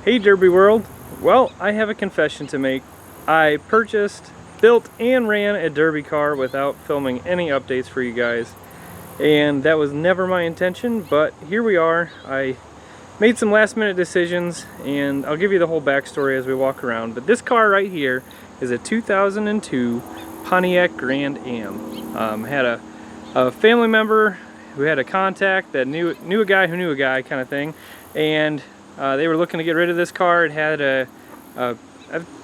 Hey Derby World! Well, I have a confession to make. I purchased, built, and ran a Derby car without filming any updates for you guys. And that was never my intention, but here we are. I made some last minute decisions, and I'll give you the whole backstory as we walk around. But this car right here is a 2002 Pontiac Grand Am. Had a family member who had a contact that knew a guy who knew a guy kind of thing, and they were looking to get rid of this car. It had a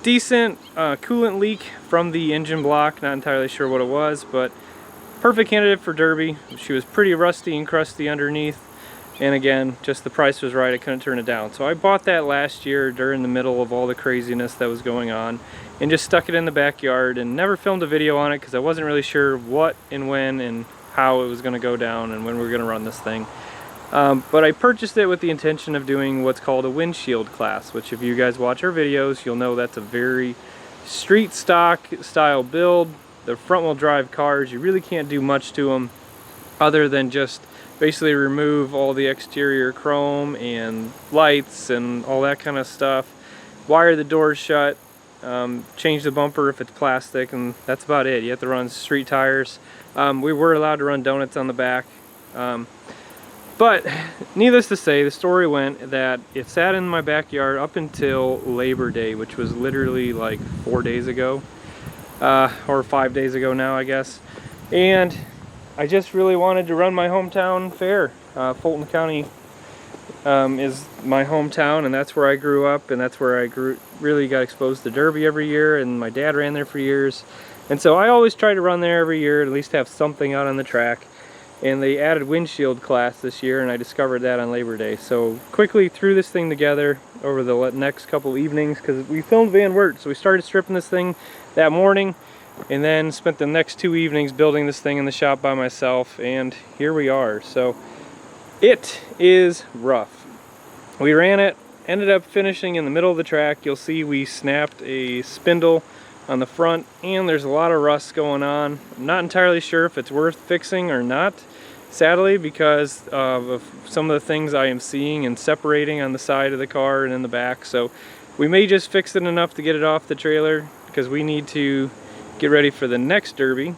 decent coolant leak from the engine block. Not entirely sure what it was, but perfect candidate for Derby. She was pretty rusty and crusty underneath, and again, just the price was right. I couldn't turn it down. So I bought that last year during the middle of all the craziness that was going on, and just stuck it in the backyard and never filmed a video on it because I wasn't really sure what and when and how it was going to go down and when we were going to run this thing. But I purchased it with the intention of doing what's called a windshield class, which if you guys watch our videos, you'll know that's a very street stock style build. The front wheel drive cars, you really can't do much to them other than just basically remove all the exterior chrome and lights and all that kind of stuff, wire the doors shut, change the bumper if it's plastic, and that's about it. You have to run street tires. We were allowed to run donuts on the back. But needless to say, the story went that it sat in my backyard up until Labor Day, which was literally like 4 days ago, or 5 days ago now, I guess. And I just really wanted to run my hometown fair. Fulton County is my hometown, and that's where I grew up, and that's where I really got exposed to Derby every year, and my dad ran there for years. And so I always try to run there every year, at least have something out on the track. And they added windshield class this year, and I discovered that on Labor Day. So quickly threw this thing together over the next couple evenings because we filmed Van Wert. So we started stripping this thing that morning and then spent the next 2 evenings building this thing in the shop by myself, and here we are. So it is rough. We ran it, ended up finishing in the middle of the track. You'll see we snapped a spindle on the front, and there's a lot of rust going on. I'm not entirely sure if it's worth fixing or not, sadly, because of some of the things I am seeing and separating on the side of the car and in the back. So we may just fix it enough to get it off the trailer because we need to get ready for the next Derby,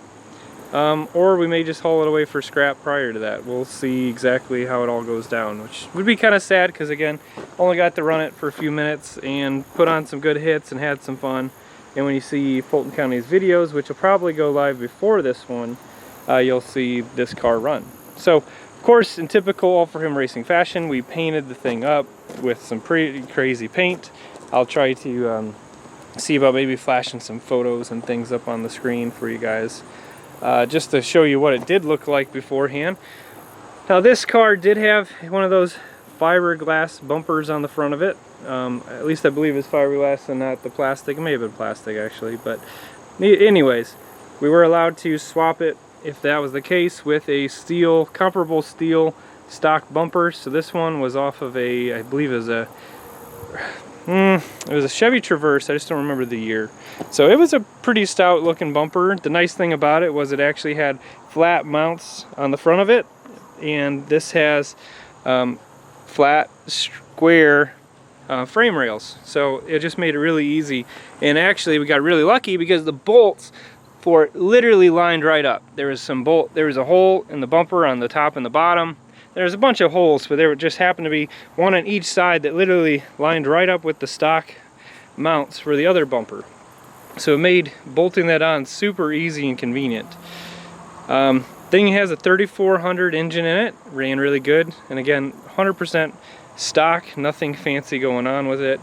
or we may just haul it away for scrap prior to that. We'll see exactly how it all goes down, which would be kind of sad because again, only got to run it for a few minutes and put on some good hits and had some fun. And when you see Fulton County's videos, which will probably go live before this one, you'll see this car run. So, of course, in typical All For Him Racing fashion, we painted the thing up with some pretty crazy paint. I'll try to see about maybe flashing some photos and things up on the screen for you guys, just to show you what it did look like beforehand. Now, this car did have one of those fiberglass bumpers on the front of it. At least I believe it's fiberglass and not the plastic. It may have been plastic actually, but anyways, we were allowed to swap it if that was the case with a steel, comparable steel stock bumper. So this one was off of a, I believe it was a Chevy Traverse. I just don't remember the year. So it was a pretty stout looking bumper. The nice thing about it was it actually had flat mounts on the front of it, and this has flat square frame rails, so it just made it really easy. And actually we got really lucky because the bolts for it literally lined right up. There was a hole in the bumper on the top and the bottom. There's a bunch of holes, but there just happened to be one on each side that literally lined right up with the stock mounts for the other bumper. So it made bolting that on super easy and convenient. Thing has a 3400 engine in it, ran really good, and again 100% stock, nothing fancy going on with it.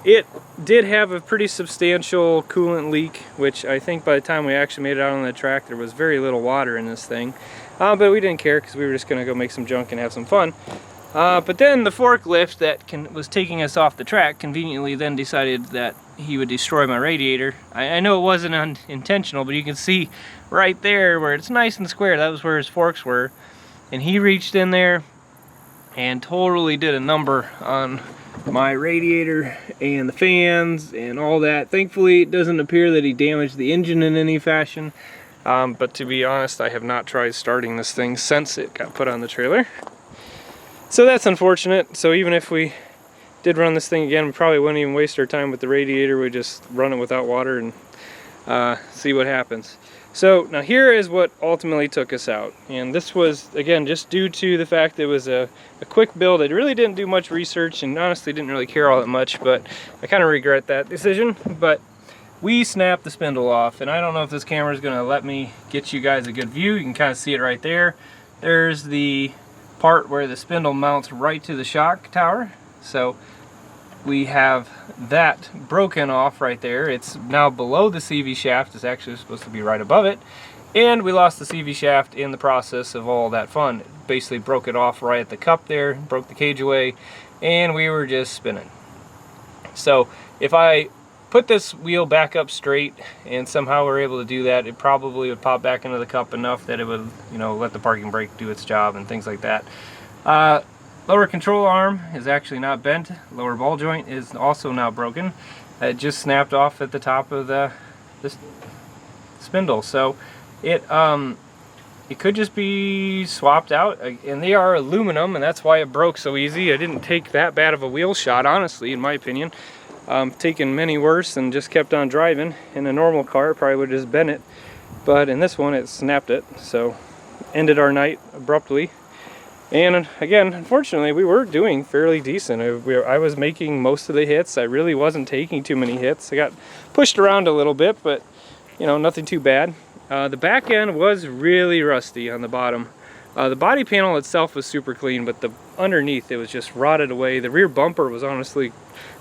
It did have a pretty substantial coolant leak, which I think by the time we actually made it out on the track there was very little water in this thing, but we didn't care because we were just gonna go make some junk and have some fun. But then the forklift that was taking us off the track conveniently then decided that he would destroy my radiator. I know it wasn't unintentional, but you can see right there where it's nice and square, that was where his forks were, and he reached in there and totally did a number on my radiator and the fans and all that. Thankfully it doesn't appear that he damaged the engine in any fashion, but to be honest, I have not tried starting this thing since it got put on the trailer. So that's unfortunate. So even if we did run this thing again, we probably wouldn't even waste our time with the radiator. We'd just run it without water and see what happens. So now here is what ultimately took us out, and this was again just due to the fact that it was a quick build. I really didn't do much research and honestly didn't really care all that much, but I kind of regret that decision. But we snapped the spindle off, and I don't know if this camera is going to let me get you guys a good view. You can kind of see it right there. There's the part where the spindle mounts right to the shock tower. So we have that broken off right there. It's now below the CV shaft. It's actually supposed to be right above it. And we lost the CV shaft in the process of all that fun. Basically broke it off right at the cup there, broke the cage away, and we were just spinning. So if I put this wheel back up straight and somehow we're able to do that, it probably would pop back into the cup enough that it would, you know, let the parking brake do its job and things like that. Lower control arm is actually not bent. Lower ball joint is also now broken. It just snapped off at the top of this spindle. So it could just be swapped out, and they are aluminum, and that's why it broke so easy. I didn't take that bad of a wheel shot, honestly, in my opinion. Taken many worse and just kept on driving. In a normal car, it probably would have just bent it, but in this one, it snapped it. So ended our night abruptly. And again, unfortunately, we were doing fairly decent. I was making most of the hits. I really wasn't taking too many hits. I got pushed around a little bit, but you know, nothing too bad. The back end was really rusty on the bottom. The body panel itself was super clean, but the underneath, it was just rotted away. The rear bumper was honestly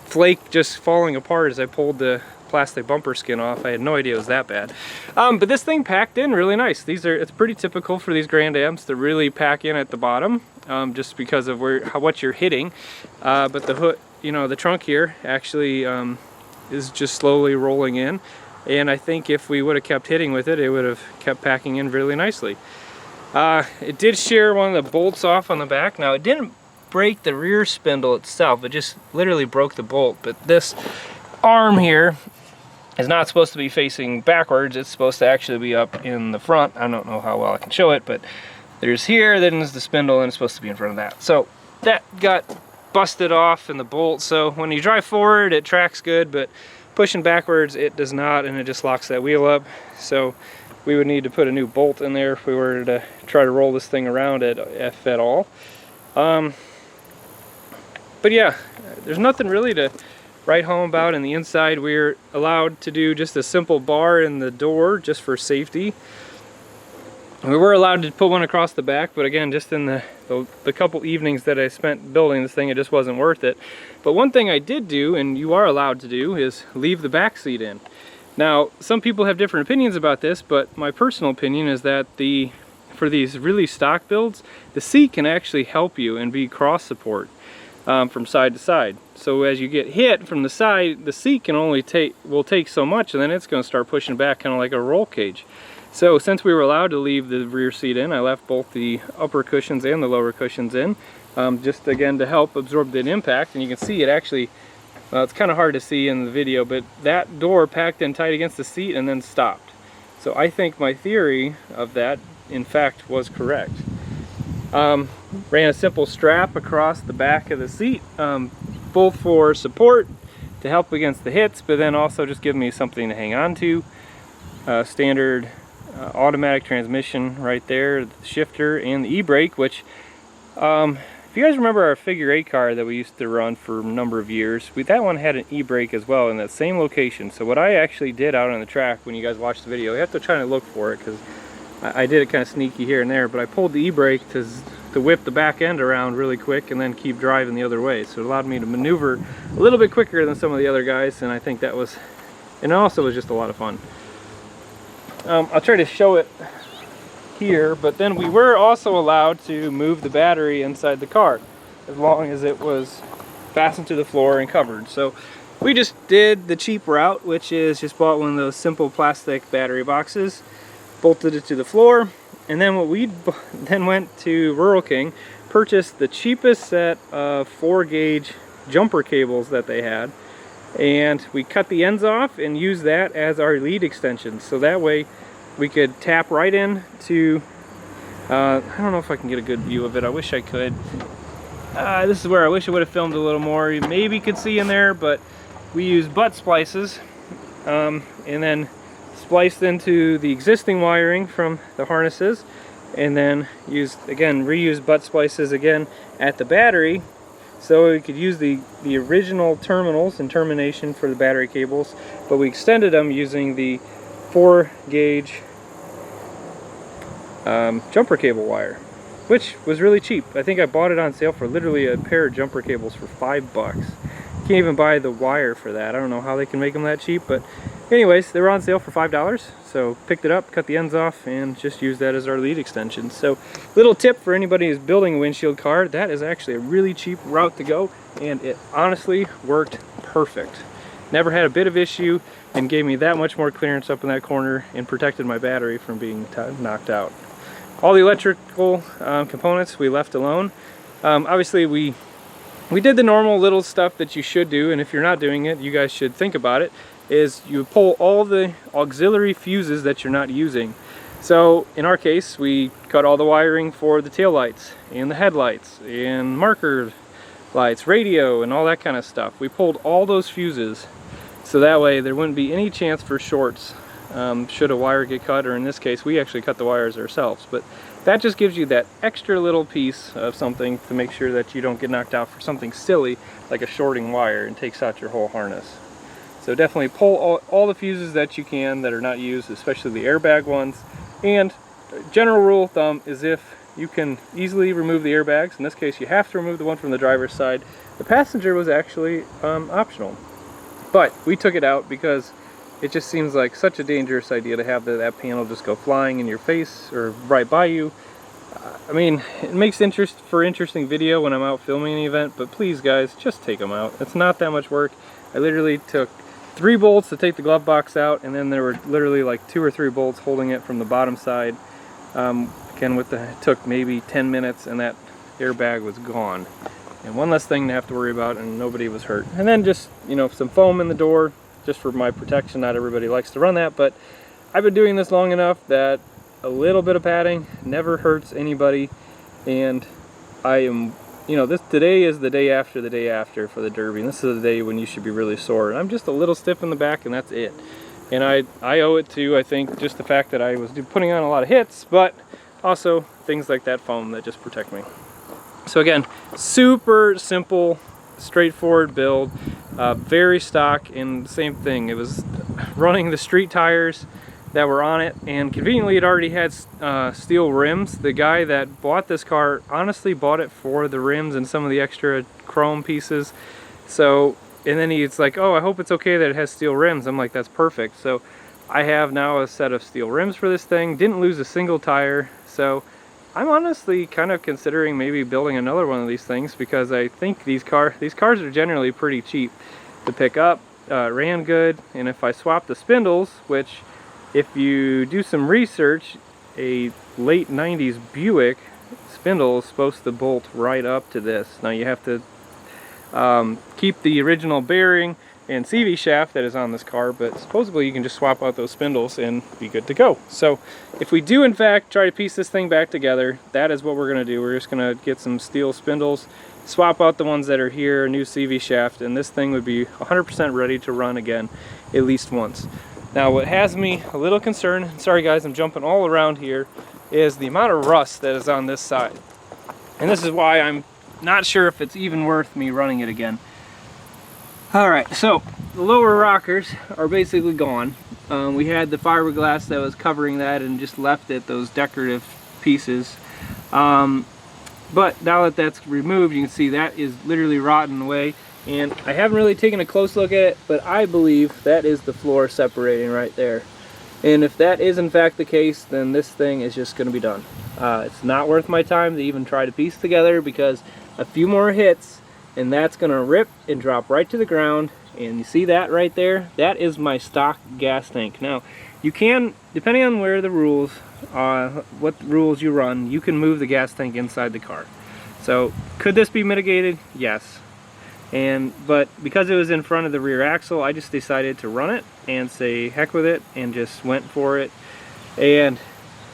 flake, just falling apart as I pulled the plastic bumper skin off. I had no idea it was that bad. But this thing packed in really nice. It's pretty typical for these Grand Ams to really pack in at the bottom, just because of what you're hitting. But the hood, you know, the trunk here actually is just slowly rolling in. And I think if we would have kept hitting with it, it would have kept packing in really nicely. It did shear one of the bolts off on the back. Now, it didn't break the rear spindle itself. It just literally broke the bolt. But this arm here is not supposed to be facing backwards. It's supposed to actually be up in the front. I don't know how well I can show it, but there's here, then there's the spindle, and it's supposed to be in front of that. So that got busted off in the bolt. So when you drive forward, it tracks good, but pushing backwards, it does not, and it just locks that wheel up. So we would need to put a new bolt in there if we were to try to roll this thing around, if at all. But yeah, there's nothing really to write home about. In the inside, we're allowed to do just a simple bar in the door just for safety. We were allowed to put one across the back, but again, just in the couple evenings that I spent building this thing, it just wasn't worth it. But one thing I did do, and you are allowed to do, is leave the back seat in. Now, some people have different opinions about this, but my personal opinion is that for these really stock builds, the seat can actually help you and be cross support from side to side. So as you get hit from the side, the seat will take so much, and then it's going to start pushing back, kind of like a roll cage. So since we were allowed to leave the rear seat in, I left both the upper cushions and the lower cushions in, just again to help absorb that impact. And you can see it actually, it's kind of hard to see in the video, but that door packed in tight against the seat and then stopped. So I think my theory of that, in fact, was correct. Ran a simple strap across the back of the seat, both for support to help against the hits, but then also just give me something to hang on to. Standard automatic transmission right there, the shifter, and the e-brake, which if you guys remember our figure 8 car that we used to run for a number of years, that one had an e-brake as well in that same location. So what I actually did out on the track, when you guys watch the video, you have to try to look for it, because I did it kind of sneaky here and there, but I pulled the e-brake to whip the back end around really quick and then keep driving the other way. So it allowed me to maneuver a little bit quicker than some of the other guys, and I think that was, and also was just a lot of fun. I'll try to show it here, but then we were also allowed to move the battery inside the car as long as it was fastened to the floor and covered. So we just did the cheap route, which is just bought one of those simple plastic battery boxes, bolted it to the floor, and then we then went to Rural King, purchased the cheapest set of 4-gauge jumper cables that they had, and we cut the ends off and used that as our lead extension. So that way we could tap right in to, I don't know if I can get a good view of it, I wish I could. This is where I wish I would have filmed a little more. You maybe could see in there, but we used butt splices and then spliced into the existing wiring from the harnesses, and then reused butt splices again at the battery, so we could use the original terminals and termination for the battery cables, but we extended them using the 4-gauge jumper cable wire, which was really cheap. I think I bought it on sale for literally a pair of jumper cables for $5. Can't even buy the wire for that. I don't know how they can make them that cheap, but anyways, they were on sale for $5, so picked it up, cut the ends off, and just used that as our lead extension. So little tip for anybody who's building a windshield car, that is actually a really cheap route to go, and it honestly worked perfect. Never had a bit of issue, and gave me that much more clearance up in that corner and protected my battery from being knocked out. All the electrical components we left alone. Obviously we did the normal little stuff that you should do, and if you're not doing it, you guys should think about it, is you pull all the auxiliary fuses that you're not using. So in our case, we cut all the wiring for the tail lights and the headlights and marker lights, radio, and all that kind of stuff. We pulled all those fuses, so that way there wouldn't be any chance for shorts should a wire get cut, or in this case we actually cut the wires ourselves. But that just gives you that extra little piece of something to make sure that you don't get knocked out for something silly like a shorting wire and takes out your whole harness. So definitely pull all the fuses that you can that are not used, especially the airbag ones. And general rule of thumb is if you can easily remove the airbags, in this case you have to remove the one from the driver's side. The passenger was actually optional, but we took it out because it just seems like such a dangerous idea to have that panel just go flying in your face or right by you. I mean, it makes for interesting video when I'm out filming an event, but please guys, just take them out. It's not that much work. I literally took 3 bolts to take the glove box out, and then there were literally like 2 or 3 bolts holding it from the bottom side. Again, it took maybe 10 minutes and that airbag was gone. And one less thing to have to worry about, and nobody was hurt. And then just, you know, some foam in the door, just for my protection. Not everybody likes to run that, but I've been doing this long enough that a little bit of padding never hurts anybody. And I am, you know, today is the day after for the Derby, and this is the day when you should be really sore. And I'm just a little stiff in the back, and that's it. And I owe it to, I think, just the fact that I was putting on a lot of hits, but also things like that foam that just protect me. So again, super simple, straightforward build, very stock, and same thing. It was running the street tires that were on it, and conveniently it already had steel rims. The guy that bought this car honestly bought it for the rims and some of the extra chrome pieces. So, and then he's like, oh, I hope it's okay that it has steel rims. I'm like, that's perfect. So I have now a set of steel rims for this thing. Didn't lose a single tire. So I'm honestly kind of considering maybe building another one of these things, because I think these cars are generally pretty cheap to pick up. Ran good, and if I swap the spindles, which if you do some research, a late 90s Buick spindle is supposed to bolt right up to this. Now you have to keep the original bearing and CV shaft that is on this car, but supposedly you can just swap out those spindles and be good to go. So if we do in fact try to piece this thing back together, that is what we're going to do. We're just going to get some steel spindles, swap out the ones that are here, a new CV shaft, and this thing would be 100% ready to run again at least once. Now what has me a little concerned, sorry guys, I'm jumping all around here, is the amount of rust that is on this side. And this is why I'm not sure if it's even worth me running it again. Alright, so the lower rockers are basically gone. We had the fiberglass that was covering that and just left it, those decorative pieces. But now that that's removed, you can see that is literally rotten away. And I haven't really taken a close look at it, but I believe that is the floor separating right there. And if that is in fact the case, then this thing is just going to be done. It's not worth my time to even try to piece together, because a few more hits and that's going to rip and drop right to the ground. And you see that right there? That is my stock gas tank. Now, you can, depending on where the rules, what rules you run, you can move the gas tank inside the car. So, could this be mitigated? Yes. But because it was in front of the rear axle, I just decided to run it and say heck with it and just went for it. And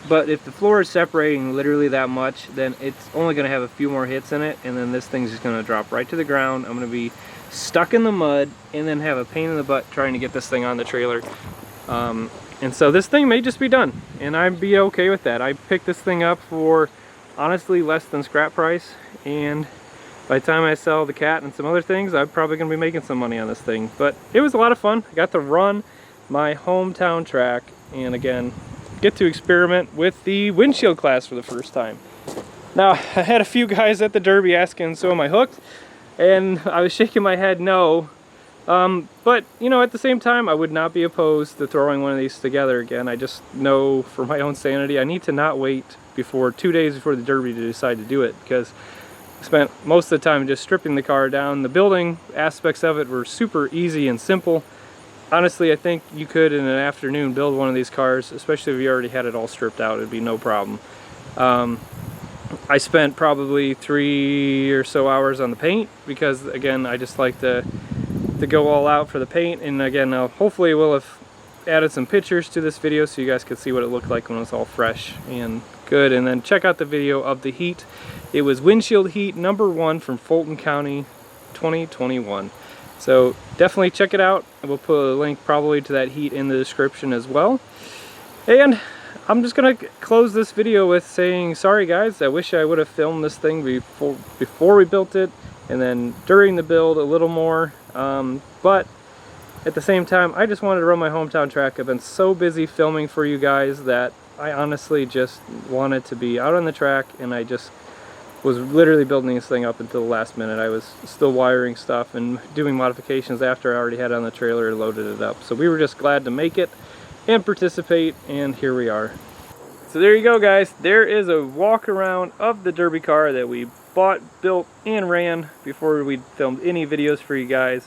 But if the floor is separating literally that much, then it's only going to have a few more hits in it, and then this thing's just going to drop right to the ground. I'm going to be stuck in the mud and then have a pain in the butt trying to get this thing on the trailer. And so this thing may just be done, and I'd be okay with that. I picked this thing up for honestly less than scrap price, and by the time I sell the cat and some other things, I'm probably going to be making some money on this thing. But it was a lot of fun. I got to run my hometown track, and again, get to experiment with the windshield class for the first time. Now, I had a few guys at the Derby asking, so am I hooked? And I was shaking my head no. But, you know, at the same time, I would not be opposed to throwing one of these together again. I just know for my own sanity, I need to not wait before 2 days before the Derby to decide to do it, because I spent most of the time just stripping the car down. The building aspects of it were super easy and simple. Honestly, I think you could in an afternoon build one of these cars, especially if you already had it all stripped out. It'd be no problem. I spent probably 3 or so hours on the paint because, again, I just like to go all out for the paint. And again, hopefully we'll have added some pictures to this video so you guys can see what it looked like when it was all fresh and good. And then check out the video of the heat. It was windshield heat #1 from Fulton County 2021. So definitely check it out. We'll put a link probably to that heat in the description as well. And I'm just gonna close this video with saying sorry guys. I wish I would have filmed this thing before we built it, and then during the build a little more. But at the same time, I just wanted to run my hometown track. I've been so busy filming for you guys that I honestly just wanted to be out on the track, and I just was literally building this thing up until the last minute. I was still wiring stuff and doing modifications after I already had it on the trailer and loaded it up. So we were just glad to make it and participate, and here we are. So there you go guys, there is a walk around of the Derby car that we bought, built, and ran before we filmed any videos for you guys.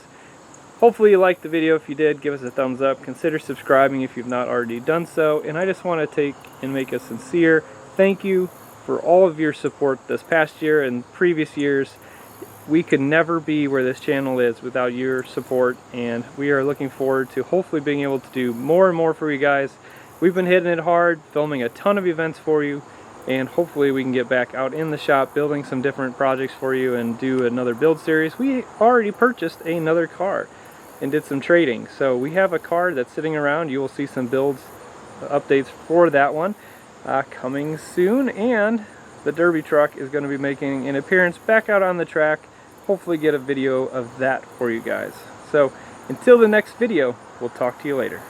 Hopefully you liked the video. If you did, give us a thumbs up. Consider subscribing if you've not already done so. And I just want to take and make a sincere thank you for all of your support this past year and previous years. We could never be where this channel is without your support, and we are looking forward to hopefully being able to do more and more for you guys. We've been hitting it hard, filming a ton of events for you, and hopefully we can get back out in the shop building some different projects for you and do another build series. We already purchased another car and did some trading, so we have a car that's sitting around. You will see some builds updates for that one coming soon, and the Derby truck is going to be making an appearance back out on the track. Hopefully get a video of that for you guys. So until the next video, we'll talk to you later.